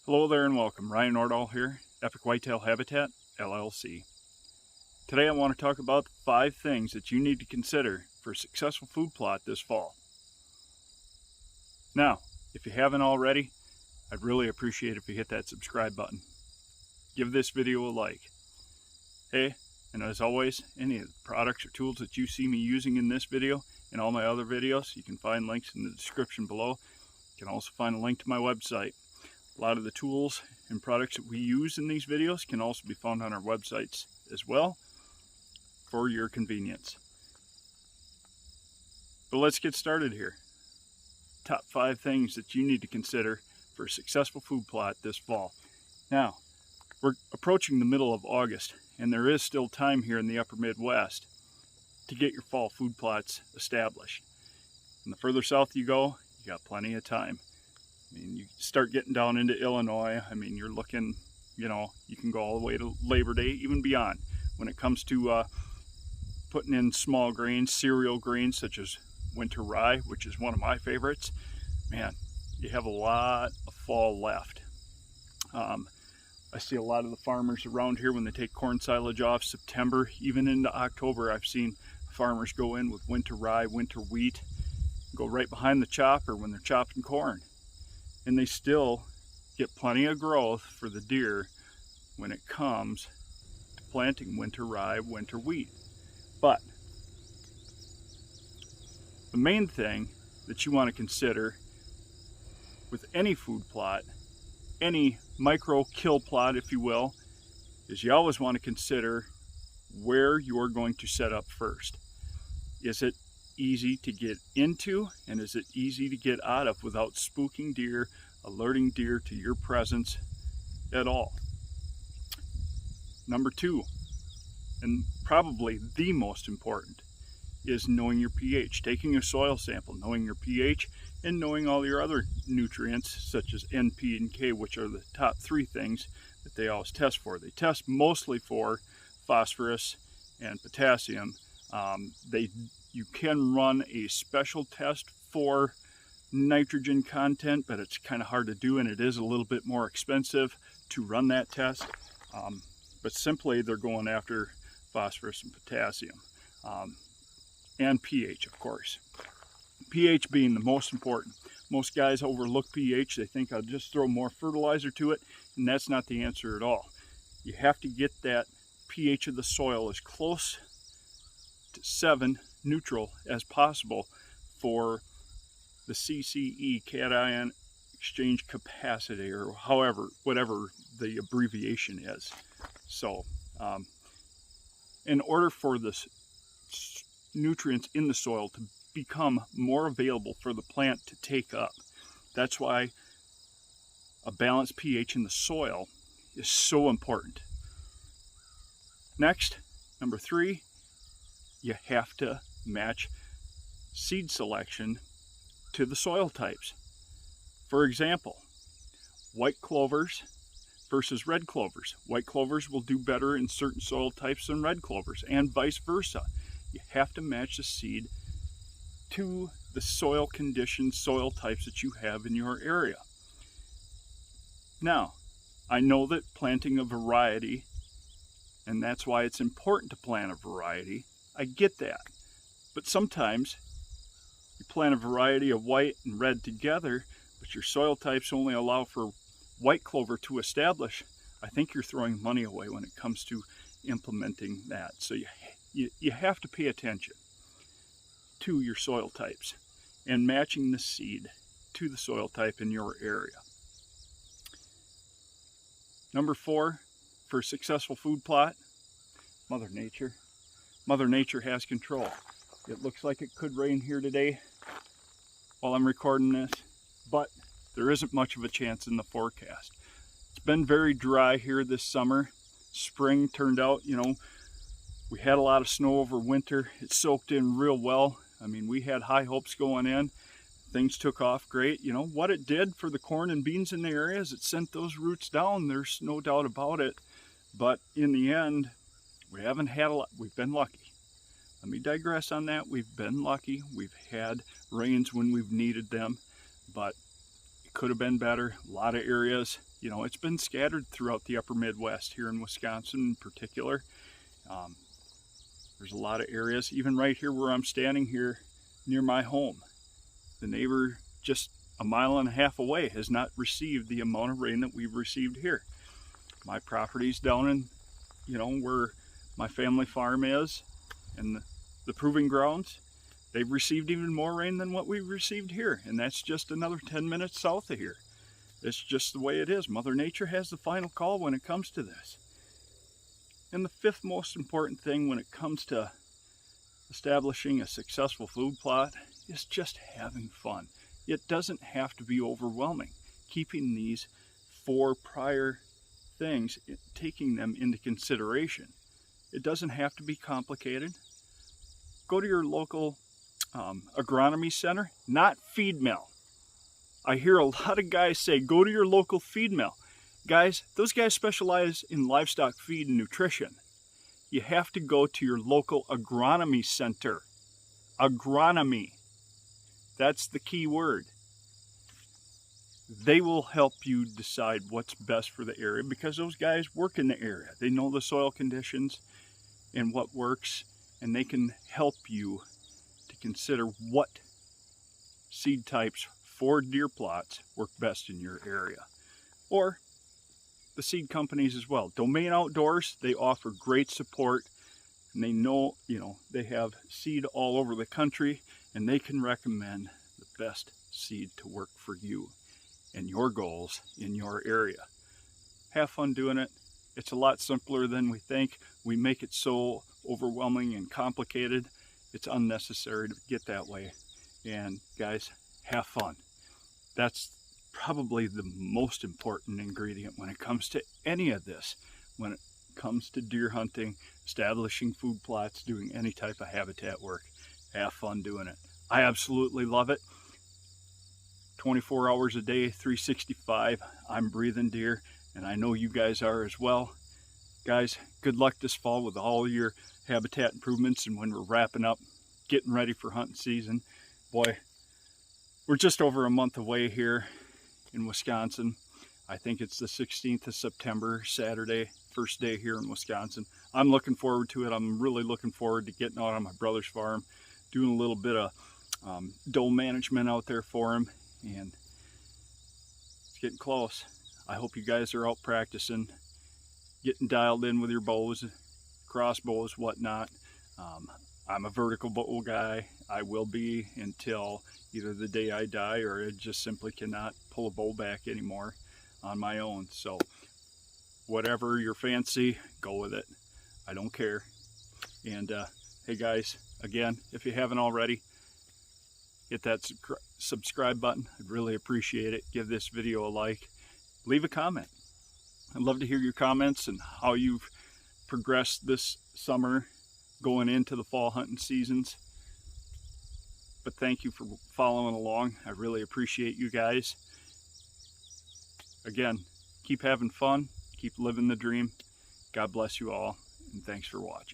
Hello there and welcome. Ryan Nordahl here, Epic Whitetail Habitat, LLC. Today I want to talk about 5 things that you need to consider for a successful food plot this fall. Now, if you haven't already, I'd really appreciate if you hit that subscribe button. Give this video a like. Hey, and as always, any of the products or tools that you see me using in this video and all my other videos, you can find links in the description below. You can also find a link to my website. A lot of the tools and products that we use in these videos can also be found on our websites as well for your convenience. But let's get started here. Top 5 things that you need to consider for a successful food plot this fall. Now, we're approaching the middle of August, and there is still time here in the upper Midwest to get your fall food plots established. And the further south you go, you got plenty of time. I mean, you start getting down into Illinois, I mean, you're looking, you can go all the way to Labor Day, even beyond. When it comes to putting in small grains, cereal grains, such as winter rye, which is one of my favorites, man, you have a lot of fall left. I see a lot of the farmers around here when they take corn silage off September, even into October, I've seen farmers go in with winter rye, winter wheat, go right behind the chopper when they're chopping corn. And they still get plenty of growth for the deer when it comes to planting winter rye, winter wheat. But the main thing that you want to consider with any food plot, any micro kill plot, if you will, is you always want to consider where you're going to set up first. Is it easy to get into, and is it easy to get out of without spooking deer, alerting deer to your presence at all? Number 2, and probably the most important, is knowing your pH. Taking a soil sample, knowing your pH, and knowing all your other nutrients such as N, P, and K, which are the top 3 things that they always test for. They test mostly for phosphorus and potassium. You can run a special test for nitrogen content, but it's kind of hard to do, and it is a little bit more expensive to run that test. But simply they're going after phosphorus and potassium, and pH, of course. pH being the most important. Most guys overlook pH. They think I'll just throw more fertilizer to it, and that's not the answer at all. You have to get that pH of the soil as close to 7 neutral as possible for the CCE, cation exchange capacity, or whatever the abbreviation is. So in order for the nutrients in the soil to become more available for the plant to take up, that's why a balanced pH in the soil is so important. Next, number 3, you have to match seed selection to the soil types. For example, white clovers versus red clovers. White clovers will do better in certain soil types than red clovers, and vice versa. You have to match the seed to the soil conditions, soil types that you have in your area. Now, I know that planting a variety, and that's why it's important to plant a variety, I get that. But sometimes you plant a variety of white and red together, but your soil types only allow for white clover to establish. I think you're throwing money away when it comes to implementing that. So you have to pay attention to your soil types and matching the seed to the soil type in your area. Number 4, for a successful food plot, Mother Nature. Mother Nature has control. It looks like it could rain here today while I'm recording this, but there isn't much of a chance in the forecast. It's been very dry here this summer. Spring turned out, we had a lot of snow over winter. It soaked in real well. I mean, we had high hopes going in. Things took off great. What it did for the corn and beans in the area is it sent those roots down. There's no doubt about it. But in the end, we haven't had a lot. We've been lucky. Let me digress on that. We've been lucky. We've had rains when we've needed them, but it could have been better. A lot of areas, You know, it's been scattered throughout the upper Midwest, here in Wisconsin in particular. There's a lot of areas, even right here where I'm standing here near my home. The neighbor just a mile and a half away has not received the amount of rain that we've received here. My property's down in, you know, where my family farm is, and the proving grounds, they've received even more rain than what we've received here, and that's just another 10 minutes south of here. It's just the way it is. Mother Nature has the final call when it comes to this. And the fifth most important thing when it comes to establishing a successful food plot is just having fun. It doesn't have to be overwhelming. Keeping these 4 prior things, taking them into consideration. It doesn't have to be complicated. Go to your local agronomy center, not feed mill. I hear a lot of guys say, go to your local feed mill. Guys, those guys specialize in livestock feed and nutrition. You have to go to your local agronomy center. Agronomy. That's the key word. They will help you decide what's best for the area because those guys work in the area. They know the soil conditions and what works, and they can help you to consider what seed types for deer plots work best in your area. Or the seed companies as well. Domain Outdoors, they offer great support, and they know, you know, they have seed all over the country, and they can recommend the best seed to work for you and your goals in your area. Have fun doing it. It's a lot simpler than we think. We make it so overwhelming and complicated. It's unnecessary to get that way. And guys, have fun. That's probably the most important ingredient when it comes to any of this. When it comes to deer hunting, establishing food plots, doing any type of habitat work, have fun doing it. I absolutely love it. 24 hours a day, 365, I'm breathing deer, and I know you guys are as well. Guys, good luck this fall with all your habitat improvements, and when we're wrapping up, getting ready for hunting season. Boy, we're just over a month away here in Wisconsin. I think it's the 16th of September, Saturday, first day here in Wisconsin. I'm looking forward to it. I'm really looking forward to getting out on my brother's farm, doing a little bit of doe management out there for him, and it's getting close. I hope you guys are out practicing, getting dialed in with your bows, crossbows, whatnot. I'm a vertical bow guy. I will be until either the day I die or I just simply cannot pull a bow back anymore on my own. So whatever your fancy, go with it. I don't care. And hey guys, again, if you haven't already, hit that subscribe button. I'd really appreciate it. Give this video a like. Leave a comment. I'd love to hear your comments and how you've progressed this summer going into the fall hunting seasons. But thank you for following along. I really appreciate you guys. Again, keep having fun. Keep living the dream. God bless you all, and thanks for watching.